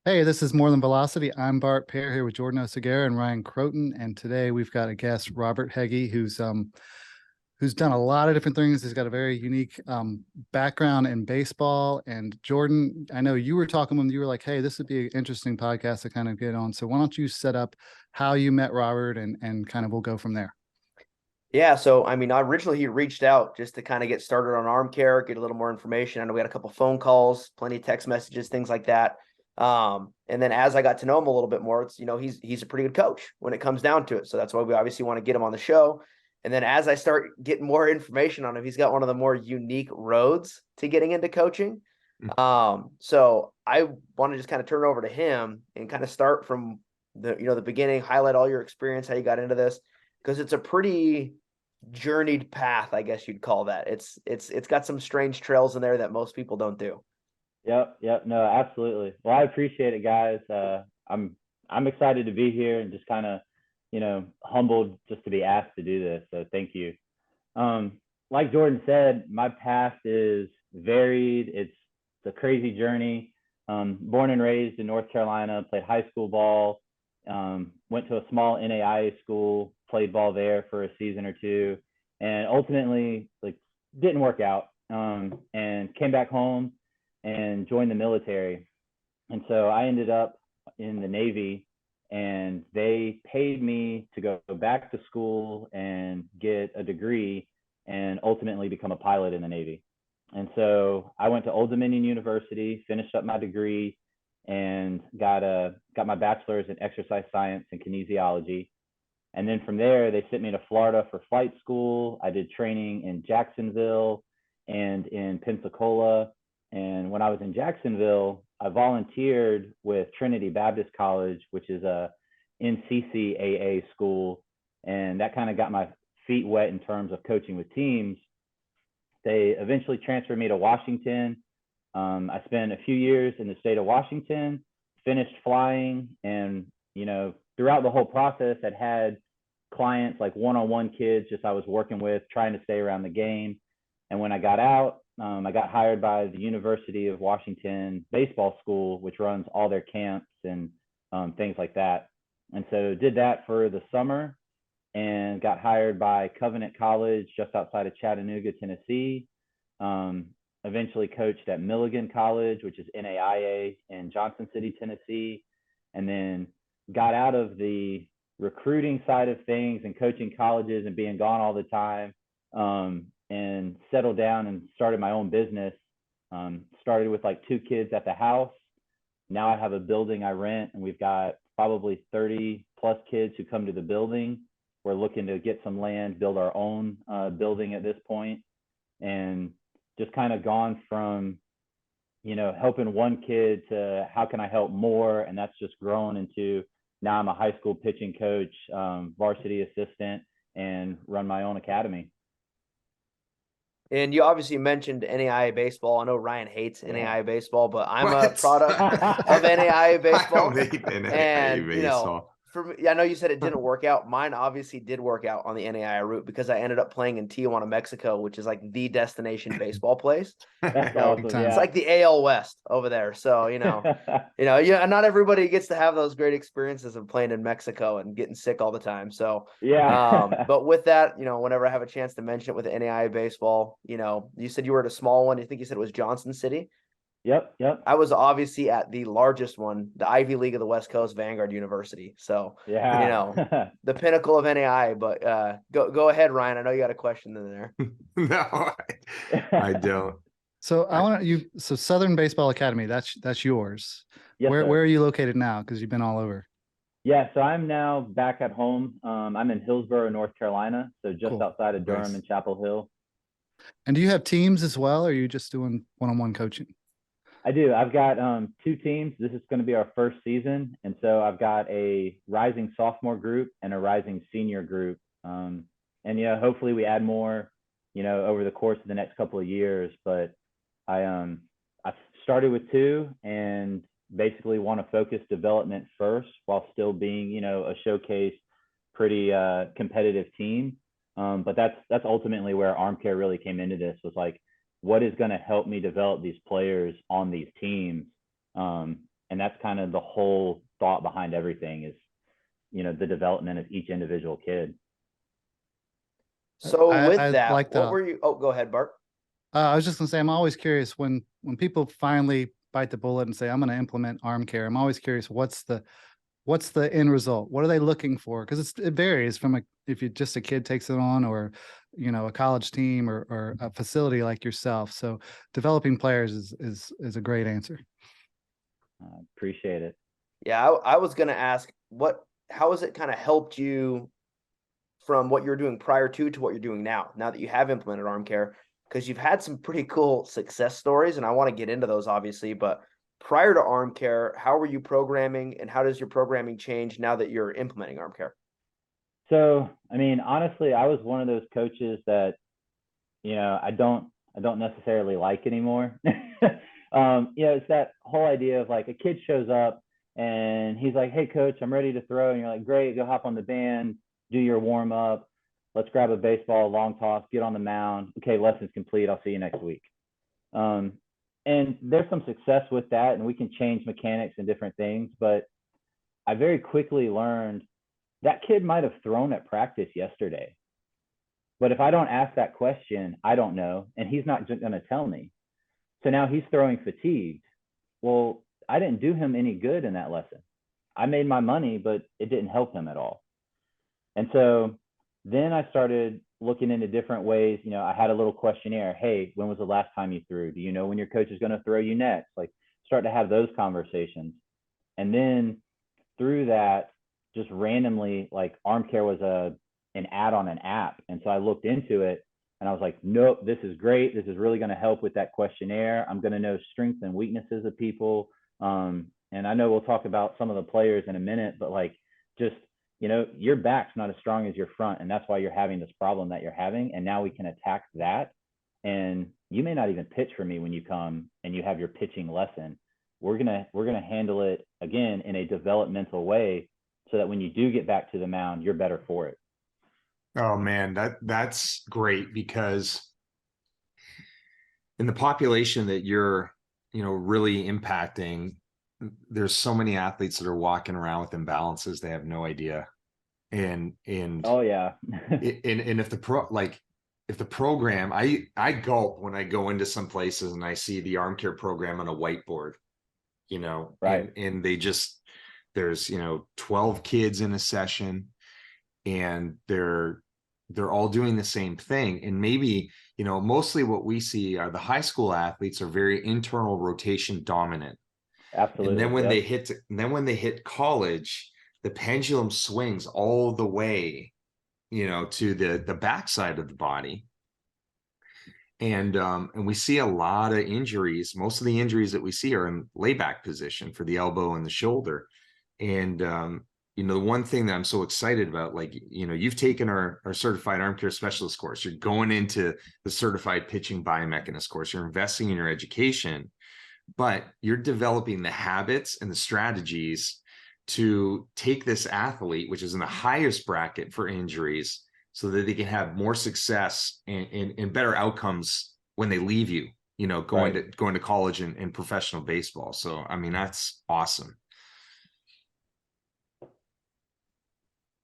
Hey, this is More Than Velocity. I'm Bart Pear here with Jordan Oseguera and Ryan Croton, and today we've got a guest, Robert Hege, who's done a lot of different things. He's got a very unique background in baseball. And Jordan, I know you were talking when you were like, "Hey, this would be an interesting podcast to kind of get on." So why don't you set up how you met Robert, and kind of we'll go from there. Yeah, so I mean, originally he reached out just to kind of get started on ArmCare, get a little more information. I know we had a couple phone calls, plenty of text messages, things like that. And then as I got to know him a little bit more, it's he's a pretty good coach when it comes down to it. So that's why we obviously want to get him on the show. And then as I start getting more information on him, he's got one of the more unique roads to getting into coaching. So I want to just kind of turn it over to him and kind of start from the beginning, highlight all your experience, how you got into this, because it's a pretty journeyed path, I guess you'd call that. It's got some strange trails in there that most people don't do. Yep. No, absolutely. Well, I appreciate it, guys. I'm excited to be here and just kind of, humbled just to be asked to do this. So thank you. Like Jordan said, my past is varied. It's a crazy journey. Born and raised in North Carolina, played high school ball, went to a small NAIA school, played ball there for a season or two, and ultimately like didn't work out. And came back home and joined the military. And so I ended up in the Navy, and they paid me to go back to school and get a degree and ultimately become a pilot in the Navy. And so I went to Old Dominion University, finished up my degree, and got my bachelor's in exercise science and kinesiology. And then from there, they sent me to Florida for flight school. I did training in Jacksonville and in Pensacola. And when I was in Jacksonville, I volunteered with Trinity Baptist College, which is a NCCAA school. And that kind of got my feet wet in terms of coaching with teams. They eventually transferred me to Washington. I spent a few years in the state of Washington, finished flying, and throughout the whole process, I'd had clients like one-on-one kids, just I was working with, trying to stay around the game. And when I got out, I got hired by the University of Washington Baseball School, which runs all their camps and things like that. And so did that for the summer and got hired by Covenant College just outside of Chattanooga, Tennessee. Eventually coached at Milligan College, which is NAIA in Johnson City, Tennessee. And then got out of the recruiting side of things and coaching colleges and being gone all the time, and settled down and started my own business. Started with like 2 kids at the house. Now I have a building I rent, and we've got probably 30 plus kids who come to the building. We're looking to get some land, build our own building at this point, and just kind of gone from helping one kid to how can I help more, and that's just grown into now I'm a high school pitching coach, varsity assistant, and run my own academy. And you obviously mentioned NAIA baseball. I know Ryan hates NAIA baseball, but I'm a What? product of NAIA I baseball. don't hate NAIA And, baseball. for me, I know you said it didn't work out. Mine obviously did work out on the NAIA route because I ended up playing in Tijuana, Mexico, which is like the destination baseball place. That's Big awesome. time. It's Yeah. like the AL West over there. So, yeah, not everybody gets to have those great experiences of playing in Mexico and getting sick all the time. So, Yeah. but with that, whenever I have a chance to mention it with the NAIA baseball, you said you were at a small one. I think you said it was Johnson City. Yep. I was obviously at the largest one, the Ivy League of the West Coast, Vanguard University. So, Yeah. the pinnacle of NAIA. But go ahead, Ryan. I know you got a question in there. No, I don't. So I want you. So Southern Baseball Academy, that's yours. Yes, Where sir. where are you located now? Because you've been all over. Yeah, so I'm now back at home. I'm in Hillsborough, North Carolina, so just Cool. outside of Durham Nice. and Chapel Hill. And do you have teams as well, or are you just doing one-on-one coaching? I do. I've got 2 teams. This is going to be our first season, and so I've got a rising sophomore group and a rising senior group. And hopefully we add more, over the course of the next couple of years. But I started with 2 and basically want to focus development first while still being, a showcase, pretty competitive team. But that's ultimately where ArmCare really came into this, was like, what is going to help me develop these players on these teams, And that's kind of the whole thought behind everything is, the development of each individual kid. So with I that, like what that. were you? Oh, go ahead, Bart. I was just gonna say, I'm always curious when people finally bite the bullet and say, I'm gonna implement ArmCare. I'm always curious, what's the end result? What are they looking for? Because it varies from if you just a kid takes it on, or a college team, or a facility like yourself. So developing players is a great answer. Appreciate it. Yeah, I was going to ask how has it kind of helped you from what you're doing prior to what you're doing now that you have implemented ArmCare, because you've had some pretty cool success stories, and I want to get into those obviously, but prior to ArmCare, how were you programming, and how does your programming change now that you're implementing ArmCare? So, I mean, honestly, I was one of those coaches that, I don't necessarily like anymore. It's that whole idea of like a kid shows up and he's like, "Hey coach, I'm ready to throw." And you're like, "Great, go hop on the band, do your warm up. Let's grab a baseball, long toss, get on the mound. Okay, lesson's complete. I'll see you next week." And there's some success with that, and we can change mechanics and different things. But I very quickly learned that kid might have thrown at practice yesterday. But if I don't ask that question, I don't know, and he's not going to tell me. So now he's throwing fatigued. Well, I didn't do him any good in that lesson. I made my money, but it didn't help him at all. And so then I started looking into different ways. I had a little questionnaire. Hey, when was the last time you threw? Do you know when your coach is going to throw you next? Like, start to have those conversations. And then through that, just randomly, like ArmCare was an ad on an app. And so I looked into it and I was like, nope, this is great. This is really going to help with that questionnaire. I'm going to know strengths and weaknesses of people. And I know we'll talk about some of the players in a minute, but like, just, your back's not as strong as your front. And that's why you're having this problem that you're having. And now we can attack that. And you may not even pitch for me when you come and you have your pitching lesson. We're going to handle it again in a developmental way, so that when you do get back to the mound, you're better for it. Oh man, that's great, because in the population that you're, really impacting, there's so many athletes that are walking around with imbalances they have no idea. And oh yeah. and if the program, I gulp when I go into some places and I see the ArmCare program on a whiteboard, Right. and there's 12 kids in a session, and they're all doing the same thing. And maybe, mostly what we see are the high school athletes are very internal rotation dominant. Absolutely. And then when they hit college, the pendulum swings all the way, to the backside of the body. And we see a lot of injuries. Most of the injuries that we see are in layback position for the elbow and the shoulder. And the one thing that I'm so excited about, like, you've taken our certified ArmCare specialist course. You're going into the certified pitching biomechanist course. You're investing in your education, but you're developing the habits and the strategies to take this athlete, which is in the highest bracket for injuries, so that they can have more success and better outcomes when they leave you, going to college and professional baseball. So, I mean, that's awesome.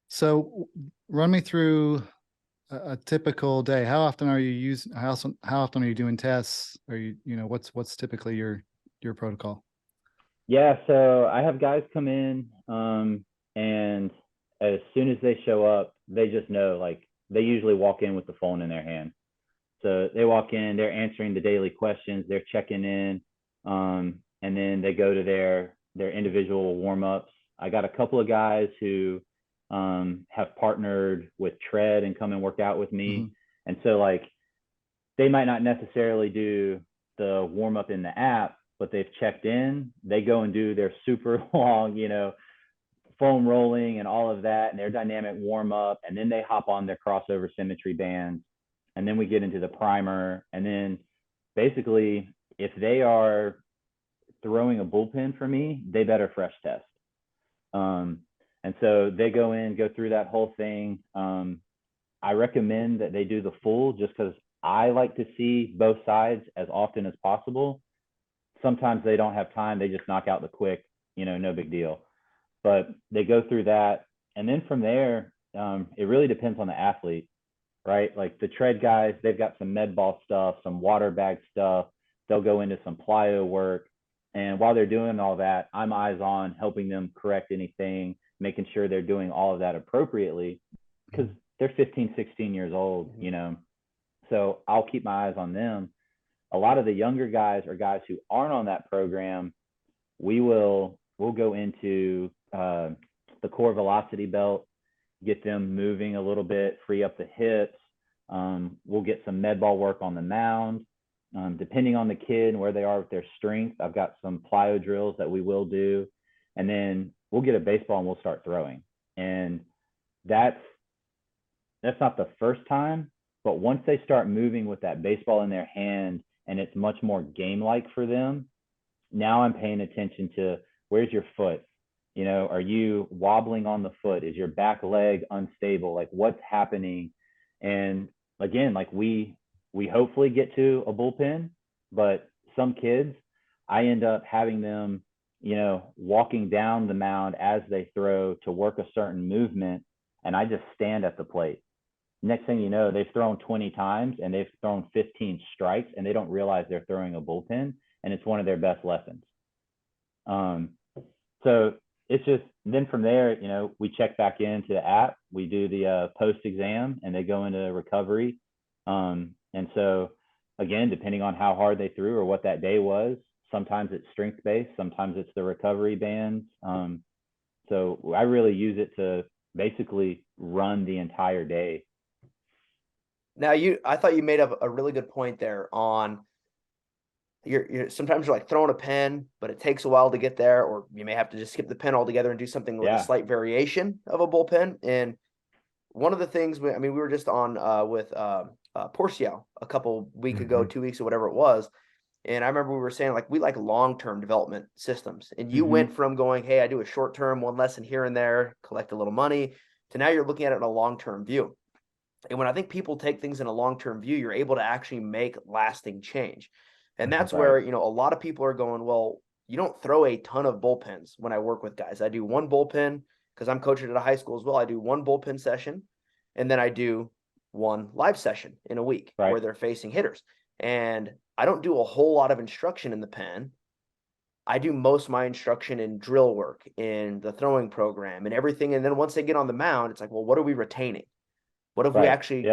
So run me through a typical day. How often are you how often are you doing tests? Are what's typically your protocol? Yeah. So I have guys come in, and as soon as they show up, they just know, like, they usually walk in with the phone in their hand. So they walk in, they're answering the daily questions, they're checking in, and then they go to their individual warm-ups. I got a couple of guys who have partnered with Tread and come and work out with me. Mm-hmm. And so, like, they might not necessarily do the warm-up in the app, but they've checked in. They go and do their super long, foam rolling and all of that, and their dynamic warm-up, and then they hop on their crossover symmetry bands, and then we get into the primer. And then basically, if they are throwing a bullpen for me, they better fresh test. And so they go through that whole thing. I recommend that they do the full, just because I like to see both sides as often as possible. Sometimes they don't have time. They just knock out the quick. no big deal. But they go through that. And then from there, it really depends on the athlete, right? Like the tread guys, they've got some med ball stuff, some water bag stuff. They'll go into some plyo work. And while they're doing all that, I'm eyes on helping them correct anything, making sure they're doing all of that appropriately because they're 15, 16 years old, So I'll keep my eyes on them. A lot of the younger guys or guys who aren't on that program, we'll go into the core velocity belt, get them moving a little bit, free up the hips. We'll get some med ball work on the mound. Depending on the kid and where they are with their strength, I've got some plyo drills that we will do. And then we'll get a baseball and we'll start throwing. And that's not the first time, but once they start moving with that baseball in their hand and it's much more game-like for them, now I'm paying attention to where's your foot? Are you wobbling on the foot? Is your back leg unstable? Like what's happening? And again, like we hopefully get to a bullpen, but some kids, I end up having them, walking down the mound as they throw to work a certain movement. And I just stand at the plate. Next thing you know, they've thrown 20 times and they've thrown 15 strikes and they don't realize they're throwing a bullpen. And it's one of their best lessons. So it's just, then from there, we check back into the app, we do the post exam and they go into recovery. And so again, depending on how hard they threw or what that day was, sometimes it's strength based, sometimes it's the recovery bands. So I really use it to basically run the entire day. Now I thought you made up a really good point there on you're sometimes you're like throwing a pen, but it takes a while to get there, or you may have to just skip the pen altogether and do something with a slight variation of a bullpen. And one of the things we were just on with Porcio a couple weeks ago, 2 weeks or whatever it was. And I remember we were saying like we like long-term development systems. And you went from going, hey, I do a short-term, one lesson here and there, collect a little money, to now you're looking at it in a long-term view. And when I think people take things in a long-term view, you're able to actually make lasting change. And that's where, a lot of people are going, well, you don't throw a ton of bullpens when I work with guys. I do one bullpen because I'm coaching at a high school as well. I do one bullpen session and then I do one live session in a week where they're facing hitters. And I don't do a whole lot of instruction in the pen. I do most of my instruction in drill work, in the throwing program and everything. And then once they get on the mound, it's like, well, what are we retaining? What have we actually,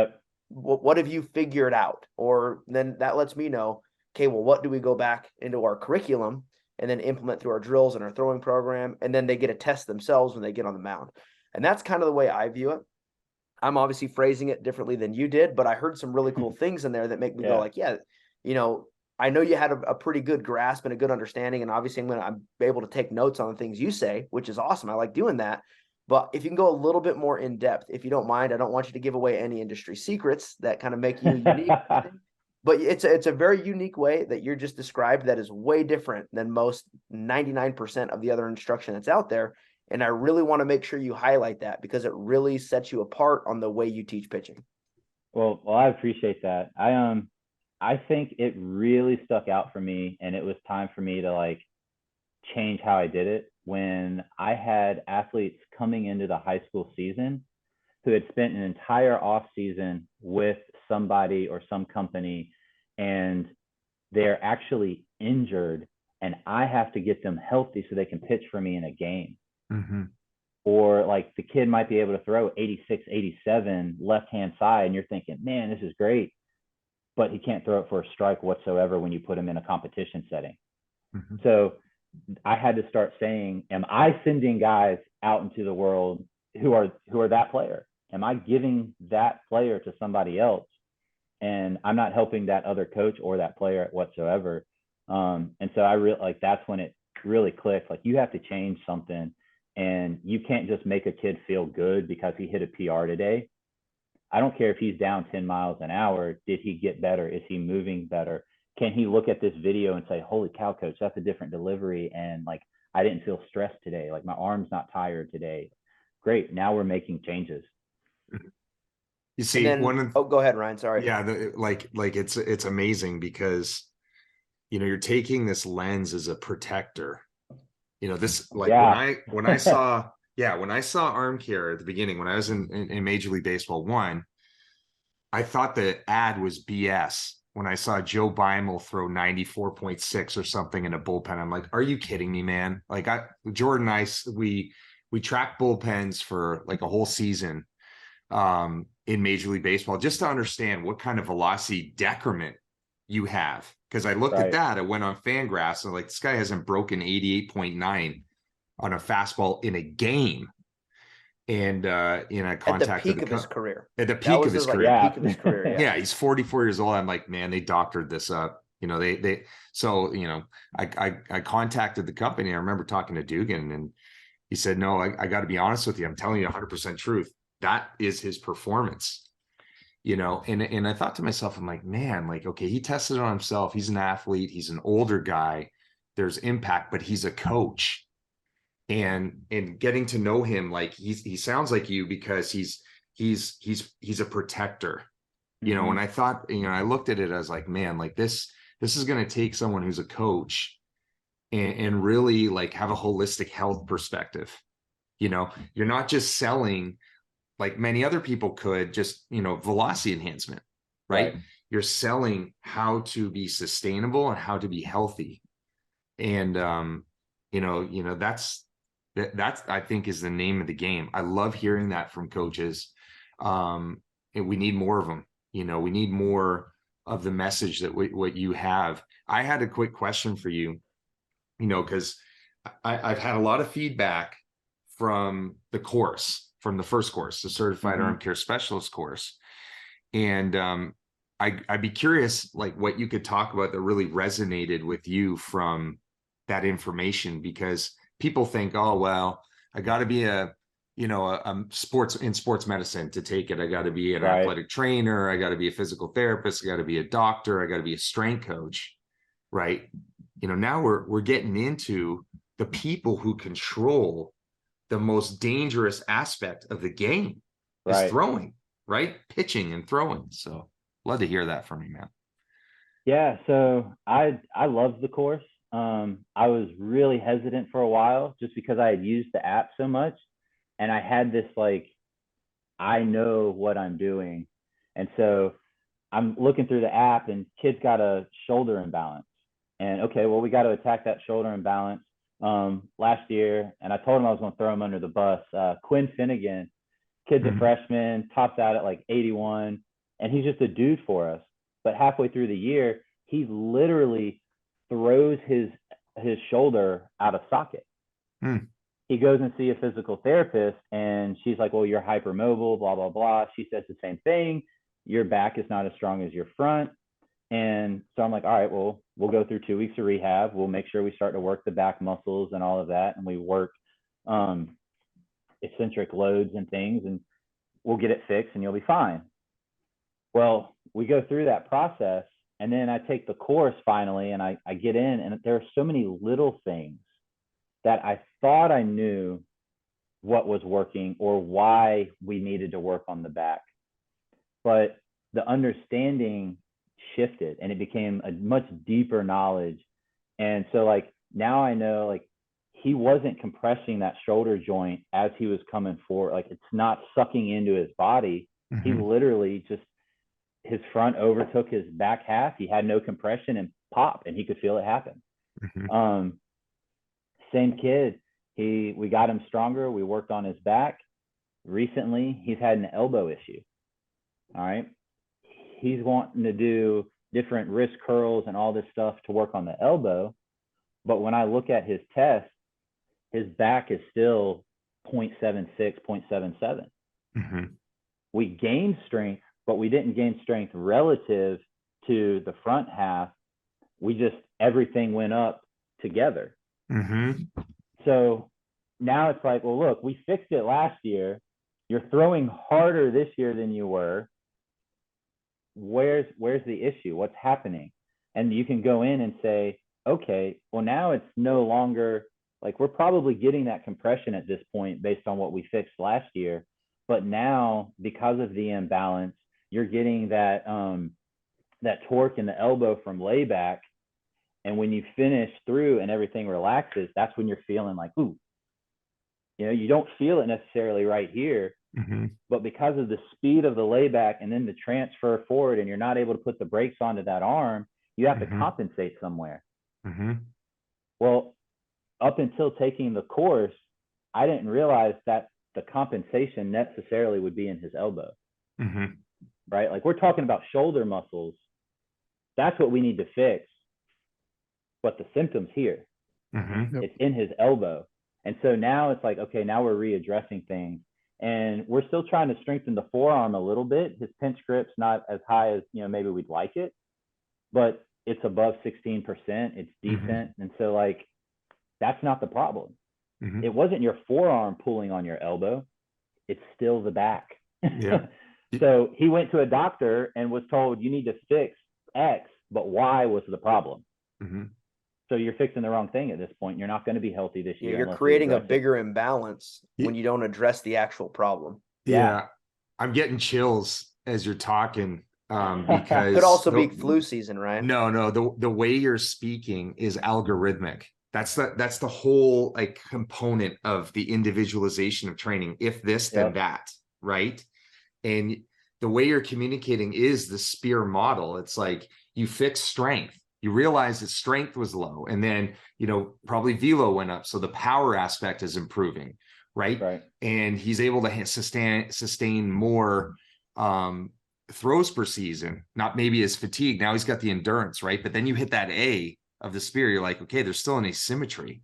what have you figured out? Or then that lets me know, okay, well, what do we go back into our curriculum and then implement through our drills and our throwing program? And then they get a test themselves when they get on the mound. And that's kind of the way I view it. I'm obviously phrasing it differently than you did, but I heard some really cool things in there that make me go like, I know you had a pretty good grasp and a good understanding. And obviously I'm able to take notes on the things you say, which is awesome. I like doing that. But if you can go a little bit more in depth, if you don't mind, I don't want you to give away any industry secrets that kind of make you unique. But it's a very unique way that you're just described that is way different than most 99% of the other instruction that's out there. And I really want to make sure you highlight that because it really sets you apart on the way you teach pitching. Well, I appreciate that. I think it really stuck out for me, and it was time for me to like change how I did it when I had athletes coming into the high school season who had spent an entire off season with somebody or some company and they're actually injured and I have to get them healthy so they can pitch for me in a game. Or like the kid might be able to throw 86, 87 left-hand side and you're thinking, man, this is great, but he can't throw it for a strike whatsoever when you put him in a competition setting. So I had to start saying, am I sending guys out into the world who are that player? Am I giving that player to somebody else? And I'm not helping that other coach or that player whatsoever. And so I really like, that's when it really clicked. Like you have to change something and you can't just make a kid feel good because he hit a PR today. I don't care if he's down 10 miles an hour. Did he get better? Is he moving better? Can he look at this video and say, holy cow, coach, that's a different delivery. And like, I didn't feel stressed today. Like my arm's not tired today. Great. Now we're making changes. You see, then, go ahead, Ryan. Sorry. Yeah. It's amazing because, you're taking this lens as a protector, this, like, Yeah. when I saw, when I saw ArmCare at the beginning, when I was in Major League Baseball 1, I thought the ad was BS. When I saw Joe Beimel throw 94.6 or something in a bullpen, I'm like, are you kidding me, man? Like, Jordan and I, we tracked bullpens for like a whole season in Major League Baseball just to understand what kind of velocity decrement you have. Because I looked at Right. that, I went on Fangraphs and like, this guy hasn't broken 88.9 on a fastball in a game. And I At the contacted peak of his career. at the That peak was of his his, like, career. Yeah. peak of his career. Yeah. Yeah, he's 44 years old. I'm like, man, they doctored this up. So I contacted the company. I remember talking to Dugan, and he said, no, I got to be honest with you. I'm telling you 100% truth. That is his performance. And I thought to myself, I'm like, man, like, okay, he tested it on himself. He's an athlete. He's an older guy. There's impact, but he's a coach. And getting to know him, like he sounds like you, because he's a protector. And I thought, I looked at it as like, man, like this is going to take someone who's a coach and really like have a holistic health perspective. You're not just selling like many other people could, just, velocity enhancement, right? You're selling how to be sustainable and how to be healthy. And, that's I think is the name of the game. I love hearing that from coaches. And we need more of them. We need more of the message that what you have. I had a quick question for you, because I've had a lot of feedback from the course, from the first course, the Certified Arm Care Specialist course. And I'd be curious, like, what you could talk about that really resonated with you from that information, because people think, oh, well, I got to be a sports medicine to take it. I got to be an athletic trainer. I got to be a physical therapist. I got to be a doctor. I got to be a strength coach. Right. Now we're getting into the people who control the most dangerous aspect of the game is throwing, right? Pitching and throwing. So love to hear that from you, man. Yeah. So I loved the course. I was really hesitant for a while just because I had used the app so much, and I had this, like, I know what I'm doing. And so I'm looking through the app, and kid's got a shoulder imbalance. And okay, well, we got to attack that shoulder imbalance. Last year, and I told him I was going to throw him under the bus. Quinn Finnegan, kid's a freshman, tops out at like 81, and he's just a dude for us. But halfway through the year, he literally throws his shoulder out of socket. He goes and see a physical therapist, and she's like, well, you're hypermobile, blah, blah, blah. She says the same thing. Your back is not as strong as your front. And so I'm like, all right, well, we'll go through 2 weeks of rehab. We'll make sure we start to work the back muscles and all of that. And we work eccentric loads and things, and we'll get it fixed and you'll be fine. Well, we go through that process, and then I take the course finally, and I get in, and there are so many little things that I thought I knew what was working or why we needed to work on the back. But the understanding shifted, and it became a much deeper knowledge. And so, like, now I know, like, he wasn't compressing that shoulder joint as he was coming forward. Like, it's not sucking into his body. He literally just, his front overtook his back half. He had no compression, and pop, and he could feel it happen. Same kid. We got him stronger. We worked on his back. Recently, he's had an elbow issue. All right. He's wanting to do different wrist curls and all this stuff to work on the elbow. But when I look at his test, his back is still 0.76, 0.77. We gained strength, but we didn't gain strength relative to the front half. We just, everything went up together. So now it's like, well, look, we fixed it last year. You're throwing harder this year than you were. Where's the issue? What's happening? And you can go in and say, okay, well, now it's no longer, like, we're probably getting that compression at this point based on what we fixed last year. But now, because of the imbalance, you're getting that that torque in the elbow from layback, And when you finish through and everything relaxes, that's when you're feeling like, ooh, you know, you don't feel it necessarily right here, but because of the speed of the layback and then the transfer forward, and you're not able to put the brakes onto that arm, you have to compensate somewhere. Well, up until taking the course, I didn't realize that the compensation necessarily would be in his elbow, right? Like, we're talking about shoulder muscles. That's what we need to fix. But the symptom's here. It's in his elbow. And so now it's like, okay, now we're readdressing things. And we're still trying to strengthen the forearm a little bit. His pinch grip's not as high as, you know, maybe we'd like it, but it's above 16%. It's decent. And so, like, that's not the problem. It wasn't your forearm pulling on your elbow. It's still the back. So he went to a doctor and was told, you need to fix X, but Y was the problem. So you're fixing the wrong thing at this point. You're not going to be healthy this year. You're creating a bigger imbalance when you don't address the actual problem. Yeah. I'm getting chills as you're talking, because could also be flu season, right? No, the way you're speaking is algorithmic. That's the whole, like, component of the individualization of training. If this, then that, right? And the way you're communicating is the spear model. It's like, you fix strength. You realize that strength was low, and then, you know, probably velo went up, so the power aspect is improving, right? And he's able to sustain more throws per season, not maybe as fatigued. Now he's got the endurance, right? But then you hit that A of the spear, you're like, okay, there's still an asymmetry.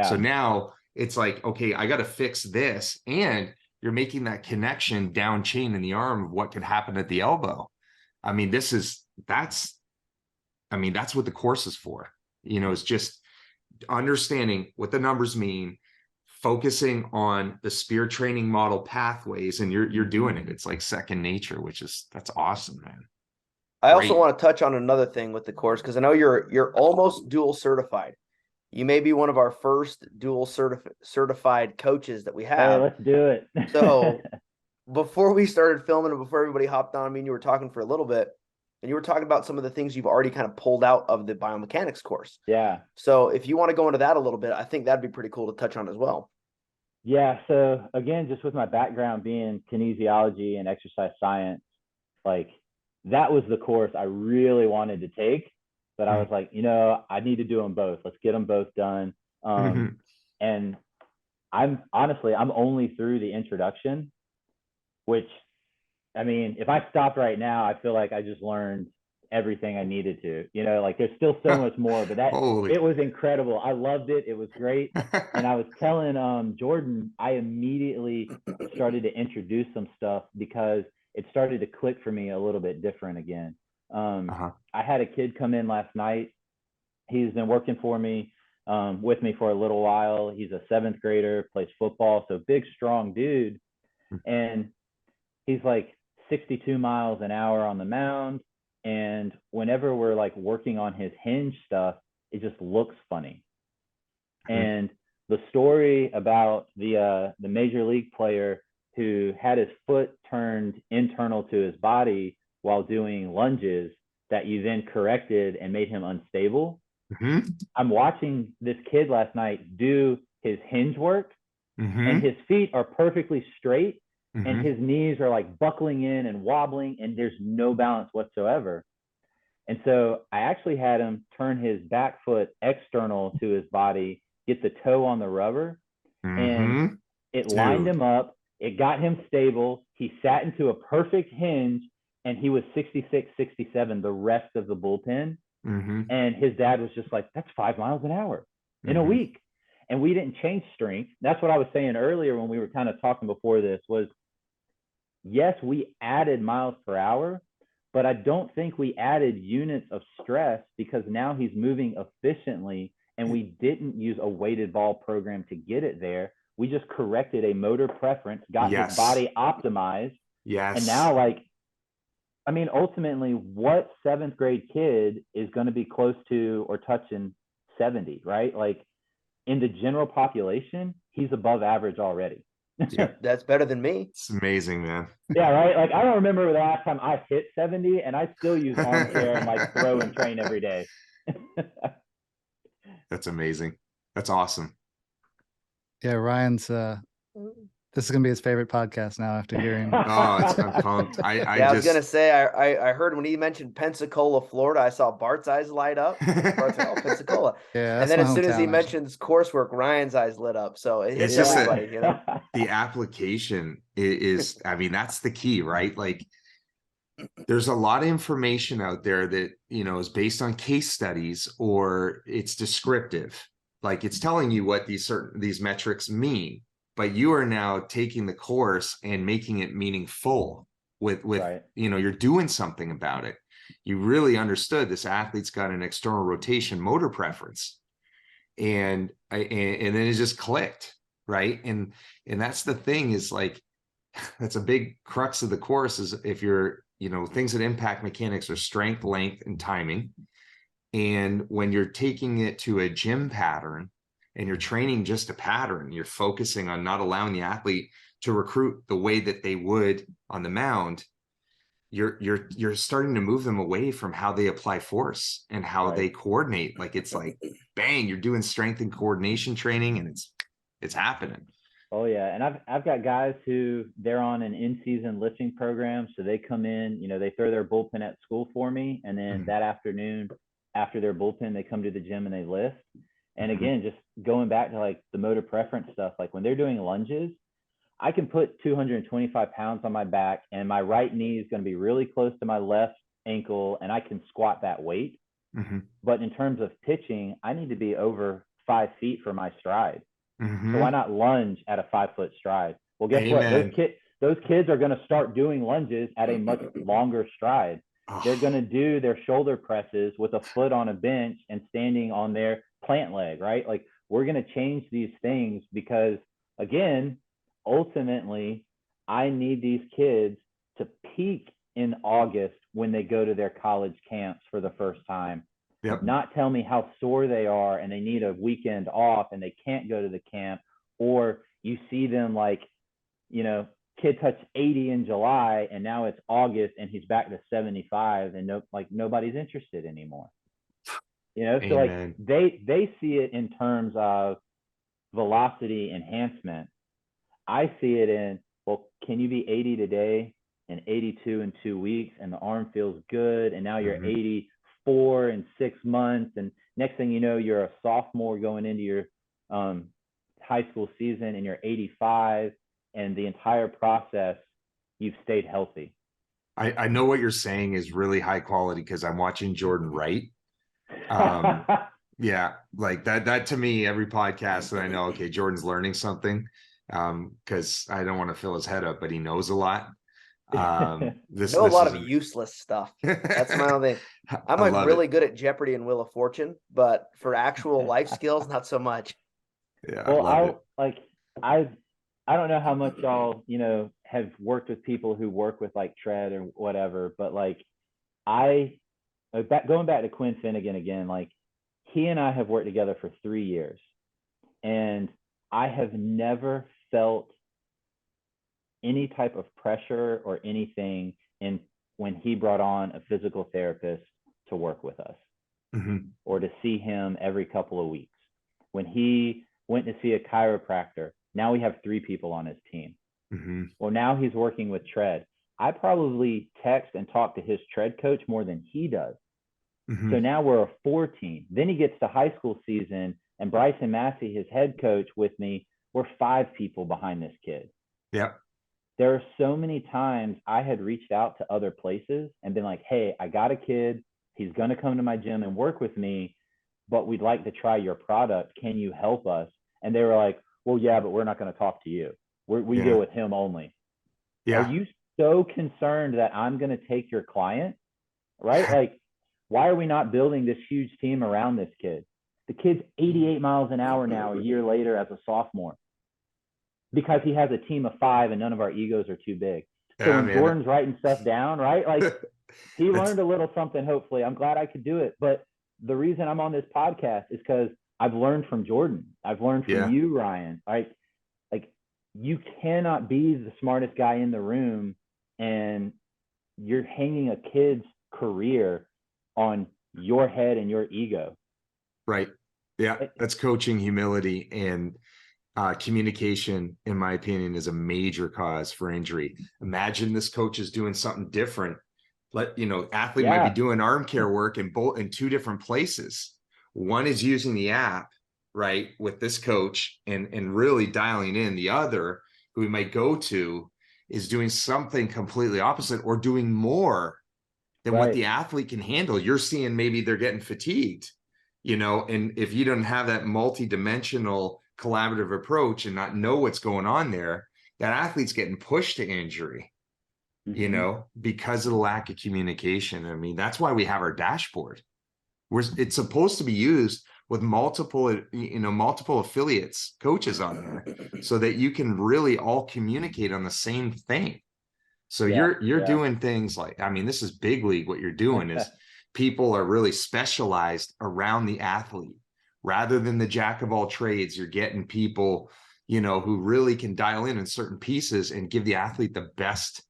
So now it's like, okay, I got to fix this, and you're making that connection down chain in the arm of what could happen at the elbow. I mean, that's what the course is for. You know, it's just understanding what the numbers mean, focusing on the spear training model pathways, and you're doing it. It's like second nature, that's awesome, man. I also want to touch on another thing with the course, because I know you're almost dual certified. You may be one of our first dual certified coaches that we have. Hey, let's do it. So before we started filming and before everybody hopped on, you were talking for a little bit, and you were talking about some of the things you've already kind of pulled out of the biomechanics course. So if you want to go into that a little bit, I think that'd be pretty cool to touch on as well. So again, just with my background being kinesiology and exercise science, like, that was the course I really wanted to take, but I was like, you know, I need to do them both. Let's get them both done. And I'm only through the introduction, which, I mean, if I stopped right now, I feel like I just learned everything I needed to, you know, like, there's still so much more, but it was incredible. I loved it. It was great. And I was telling Jordan, I immediately started to introduce some stuff because it started to click for me a little bit different again. I had a kid come in last night. He's been working with me for a little while. He's a 7th grader, plays football, so big, strong dude. And he's like 62 miles an hour on the mound. And whenever we're like working on his hinge stuff, it just looks funny. And the story about the major league player who had his foot turned internal to his body while doing lunges that you then corrected and made him unstable. I'm watching this kid last night do his hinge work, and his feet are perfectly straight, and his knees are like buckling in and wobbling, and there's no balance whatsoever. And so I actually had him turn his back foot external to his body, get the toe on the rubber, and it lined him up. It got him stable. He sat into a perfect hinge, and he was 66, 67 the rest of the bullpen. And his dad was just like, that's 5 miles an hour in a week. And we didn't change strength. That's what I was saying earlier when we were kind of talking before this was, yes, we added miles per hour, but I don't think we added units of stress, because now he's moving efficiently, and we didn't use a weighted ball program to get it there. We just corrected a motor preference, got his body optimized. And now, like, I mean, ultimately, what 7th grade kid is going to be close to or touching 70, right? Like, in the general population, he's above average already. That's better than me. It's amazing, man. Yeah, right. Like, I don't remember the last time I hit 70, and I still use ArmCare and like throw and train every day. That's amazing. That's awesome. Yeah, Ryan's this is gonna be his favorite podcast now after hearing. I'm pumped. I Yeah, I was gonna just say I heard when he mentioned Pensacola, Florida, I saw Bart's eyes light up. Bart's like, oh, Pensacola. Yeah, And that's then my as soon as he hometown, actually. mentions coursework, Ryan's eyes lit up. So it It's hits just everybody, you know. the application is, I mean, that's the key, right? Like there's a lot of information out there that, you know, is based on case studies or it's descriptive. Like it's telling you what these metrics mean, but you are now taking the course and making it meaningful with, Right. you know, you're doing something about it. You really understood this athlete's got an external rotation motor preference. And then it just clicked, right? And that's the thing is like, that's a big crux of the course is if you're, you know, things that impact mechanics are strength, length, and timing. And when you're taking it to a gym pattern and you're training just a pattern, you're focusing on not allowing the athlete to recruit the way that they would on the mound. You're starting to move them away from how they apply force and how they coordinate. Like it's like, bang, you're doing strength and coordination training, and it's happening. Oh yeah, and I've got guys who they're on an in-season lifting program, so they come in, you know, they throw their bullpen at school for me, and then that afternoon after their bullpen, they come to the gym and they lift. And again, just going back to like the motor preference stuff, like when they're doing lunges, I can put 225 pounds on my back, and my right knee is going to be really close to my left ankle, and I can squat that weight. But in terms of pitching, I need to be over 5 feet for my stride. So why not lunge at a 5-foot stride? Well, guess what? Those kids are going to start doing lunges at a much longer stride. They're going to do their shoulder presses with a foot on a bench and standing on their plant leg, right? Like we're going to change these things because, again, ultimately, I need these kids to peak in August when they go to their college camps for the first time. Not tell me how sore they are and they need a weekend off and they can't go to the camp, or you see them like, you know, kid touched 80 in July and now it's August and he's back to 75 and nobody's interested anymore. You know, so like they see it in terms of velocity enhancement. I see it in, well, can you be 80 today and 82 in 2 weeks and the arm feels good and now you're 84 in 6 months, and next thing you know you're a sophomore going into your high school season and you're 85, and the entire process you've stayed healthy. I know what you're saying is really high quality because I'm watching Jordan Wright. Yeah, like that to me, every podcast that I know, okay, Jordan's learning something, because I don't want to fill his head up, but he knows a lot. This know a lot of useless stuff. That's my only thing. I'm like really good at Jeopardy and Wheel of Fortune, but for actual life skills, not so much. Yeah, well, I don't know how much y'all, you know, have worked with people who work with like tread or whatever, but like going back to Quinn Finnegan again, like he and I have worked together for 3 years, and I have never felt any type of pressure or anything when he brought on a physical therapist to work with us or to see him every couple of weeks. When he went to see a chiropractor, now we have 3 people on his team. Well, now he's working with tread. I probably text and talk to his tread coach more than he does. So now we're a 4 team. Then he gets to high school season and Bryson Massey, his head coach, with me. We're 5 people behind this kid. Yep. There are so many times I had reached out to other places and been like, hey, I got a kid. He's going to come to my gym and work with me, but we'd like to try your product. Can you help us? And they were like, well, yeah, but we're not going to talk to you. We deal with him only. Are you so concerned that I'm going to take your client? Right? Like, why are we not building this huge team around this kid? The kid's 88 miles an hour now, a year later as a sophomore, because he has a team of 5 and none of our egos are too big. So when Jordan's writing stuff down, right? Like he learned a little something, hopefully. I'm glad I could do it. But the reason I'm on this podcast is because I've learned from Jordan. I've learned from you, Ryan. Right? Like you cannot be the smartest guy in the room and you're hanging a kid's career on your head and your ego. Right. Yeah, that's coaching, humility, and communication, in my opinion, is a major cause for injury. Imagine this coach is doing something different. Athlete might be Yeah, doing arm care work in two different places. One is using the app, right, with this coach and really dialing in. The other, who we might go to, is doing something completely opposite or doing more than what right. the athlete can handle. You're seeing maybe they're getting fatigued, and if you don't have that multi-dimensional collaborative approach and not know what's going on there, that athlete's getting pushed to injury, Mhm. because of the lack of communication. I mean, that's why we have our dashboard. It's supposed to be used with multiple affiliates, coaches on there, so that you can really all communicate on the same thing. So Yeah, you're yeah. doing things like, I mean, this is big league. What you're doing is people are really specialized around the athlete rather than the jack of all trades. You're getting people, who really can dial in certain pieces and give the athlete the best,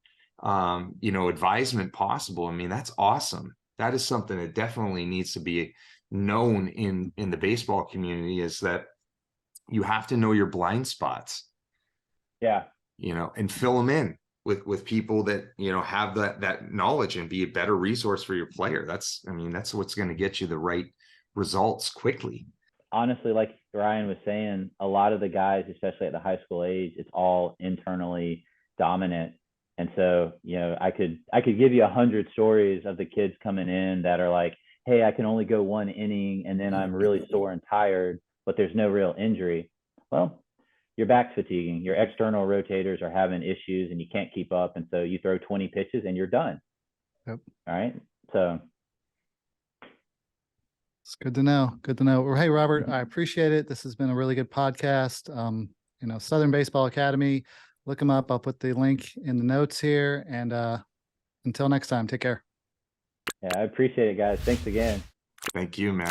advisement possible. I mean, that's awesome. That is something that definitely needs to be known in the baseball community, is that you have to know your blind spots, Yeah. and fill them in with people that, have that knowledge and be a better resource for your player. That's what's going to get you the right results quickly. Honestly, like Ryan was saying, a lot of the guys, especially at the high school age, it's all internally dominant. And so, I could give you 100 stories of the kids coming in that are like, hey, I can only go 1 inning and then I'm really sore and tired, but there's no real injury. Well, your back's fatiguing, your external rotators are having issues and you can't keep up. And so you throw 20 pitches and you're done. Yep. All right. So It's good to know. Good to know. Well, hey, Robert, I appreciate it. This has been a really good podcast. Southern Baseball Academy, look them up. I'll put the link in the notes here. And until next time, take care. yeah, I appreciate it, guys. Thanks again. Thank you, man.